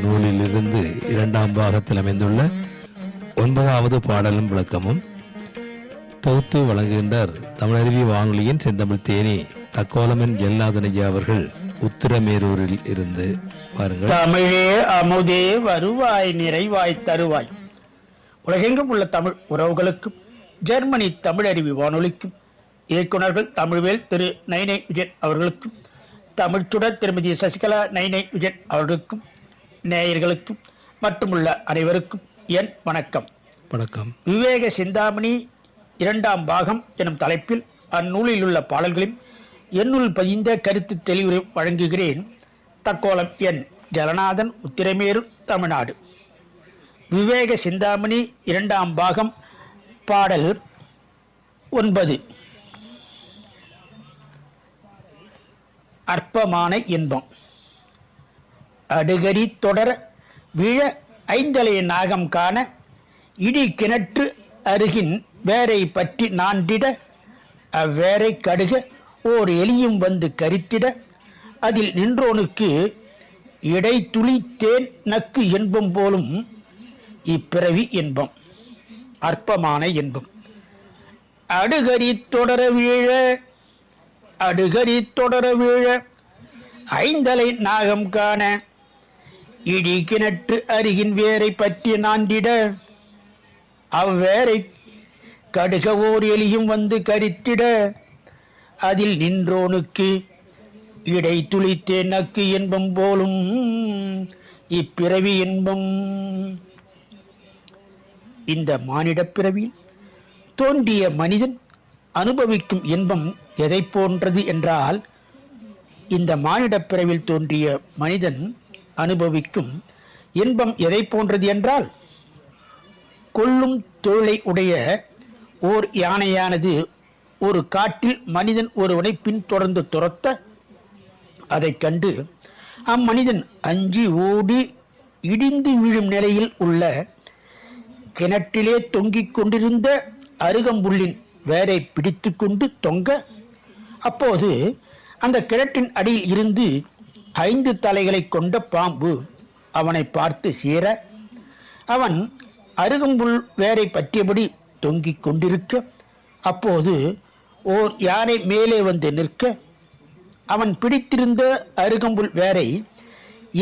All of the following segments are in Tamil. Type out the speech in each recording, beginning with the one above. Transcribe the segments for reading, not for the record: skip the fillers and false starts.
நூலிலிருந்து இரண்டாம் பாகத்தில் அமைந்துள்ள 9வது பாடலும் விளக்கமும் தொகுத்து வழங்குகின்றார் தமிழருவி வானொலியின் செந்தமிழ் தேனி தக்கோலமன் எல்லாதனையா அவர்கள் உத்திரமேரூரில் இருந்து. பாருங்கள். தமிழே அமுதே வருவாய் நிறைவாய் தருவாய். உலகெங்கும் உள்ள தமிழ் உறவுகளுக்கும் ஜெர்மனி தமிழருவி வானொலிக்கும் இயக்குநர்கள் தமிழ்வேல் திரு நைனை விஜயன் அவர்களுக்கும் தமிழ்ச்சுடர் திருமதி சசிகலா நைனை விஜயன் அவர்களுக்கும் நேயர்களுக்கும் மட்டுமுள்ள அனைவருக்கும் என் வணக்கம். வணக்கம். விவேக சிந்தாமணி இரண்டாம் பாகம் எனும் தலைப்பில் அந்நூலில் உள்ள பாடல்களையும் என்னுள் பதிந்த கருத்து தெளிவுரை வழங்குகிறேன். தக்கோலம் என் ஜலநாதன், உத்திரமேரூர், தமிழ்நாடு. விவேக சிந்தாமணி இரண்டாம் பாகம் பாடல் 9. அற்பமான இன்பம். அடுகரி தொடர விழ ஐந்தலைய நாகம் காண இடி கிணற்று அருகின் வேரை பற்றி நான்டிட அவ்வேரை கடுக ஓர் எலியும் வந்து கரித்திட அதில் நின்றோனுக்கு இடை துளி தேன் நக்கு இன்பம் போலும் இப்பிறவி இன்பம். அற்பமான இன்பம். அடுகரி தொடர வீழ அடுகரி தொடர வீழ ஐந்தலை நாகம் காண இடி கிணற்று அருகின் வேரை பற்றி நான்டிட அவ்வேரை கடுக ஓர் எலியும் வந்து கரித்திட அதில் நின்றோனுக்கு இடை துளித்தே நக்கு இன்பம் போலும் இப்பிறவி இன்பம். இந்த மானிடப் பிறவியில் தோன்றிய மனிதன் அனுபவிக்கும் இன்பம் எதை போன்றது என்றால், இந்த மானிடப் பிறவியில் தோன்றிய மனிதன் அனுபவிக்கும் இன்பம் எதை போன்றது என்றால், கொல்லும் தொழிலை உடைய ஓர் யானையானது ஒரு காட்டில் மனிதன் ஒருவனை பின்தொடர்ந்து துரத்த அதை கண்டு அம்மனிதன் அஞ்சி ஓடி இடிந்து விழும் நிலையில் உள்ள கிணற்றிலே தொங்கிக் கொண்டிருந்த அருகம்புல்லின் வேரை பிடித்து கொண்டு தொங்க, அப்போது அந்த கிணற்றின் அடியில் இருந்து 5 தலைகளை கொண்ட பாம்பு அவனை பார்த்து சீர, அவன் அருகம்புல் வேரை பற்றியபடி தொங்கிக் கொண்டிருக்க, அப்போது ஓர் யானை மேலே வந்து நிற்க, அவன் பிடித்திருந்த அருகம்புல் வேரை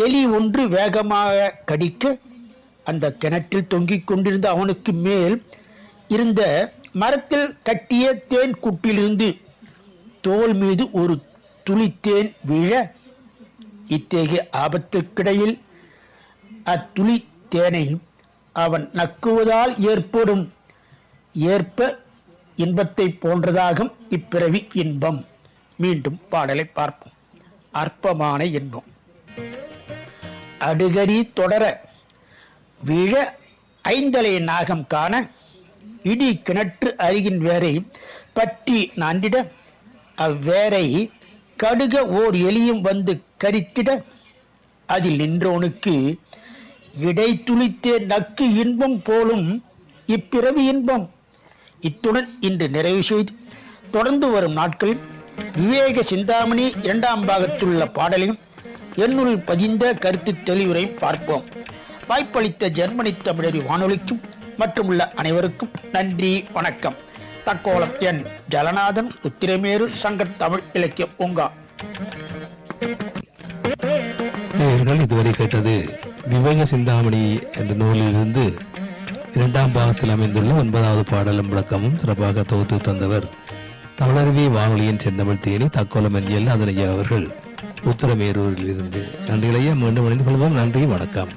எலி ஒன்று வேகமாக கடிக்க, அந்த கிணற்றில் தொங்கிக் கொண்டிருந்த அவனுக்கு மேல் இருந்த மரத்தில் கட்டிய தேன் கூட்டிலிருந்து தோல் மீது ஒரு துளி தேன் வீழ, இத்தகைய ஆபத்திற்கிடையில் அத்துளி தேனை அவன் நக்குவதால் ஏற்படும் இன்பத்தை போன்றதாகும் இப்பிறவி இன்பம். மீண்டும் பாடலை பார்ப்போம். அற்பமான இன்பம். அடுகரி தொடர விழ ஐந்தலைய நாகம் காண இடி கிணற்று அருகின் வேரை பற்றி நான்டிட அவ்வேரை கடுக ஓர் எலியும் வந்து கரித்திட அதில் நின்றோனுக்கு இடை துளித்தே நக்கு இன்பம் போலும் இப்பிறவி இன்பம். இத்துடன் இன்று நிறைவு செய்து தொடர்ந்து வரும் நாட்களில் விவேக சிந்தாமணி இரண்டாம் பாகத்துள்ள பாடலையும் என்னுள் பதிந்த கருத்து தெளிவுரை பார்ப்போம். வாய்ப்பளித்த ஜெர்மனி தமிழறி வானொலிக்கும் மற்றும் உள்ள அனைவருக்கும் நன்றி, வணக்கம். தக்கோலம் என் ஜலநாதன், உத்திரமேரூர், சங்க தமிழ் இலக்கிய பூங்கா. நேயர்கள் இதுவரை கேட்டது விவேக சிந்தாமணி என்ற நூலிலிருந்து இரண்டாம் பாகத்தில் அமைந்துள்ள 9வது பாடலும் விளக்கமும் சிறப்பாக தொகுத்து தந்தவர் தமிழருவி வானொலியின் செந்தமிழ் தேனி தக்கோலமன் எல்லாதனையா அவர்கள் உத்திரமேரூரில் இருந்து. நன்றிகளையே மீண்டும் இணைந்து கொள்வோம். நன்றி, வணக்கம்.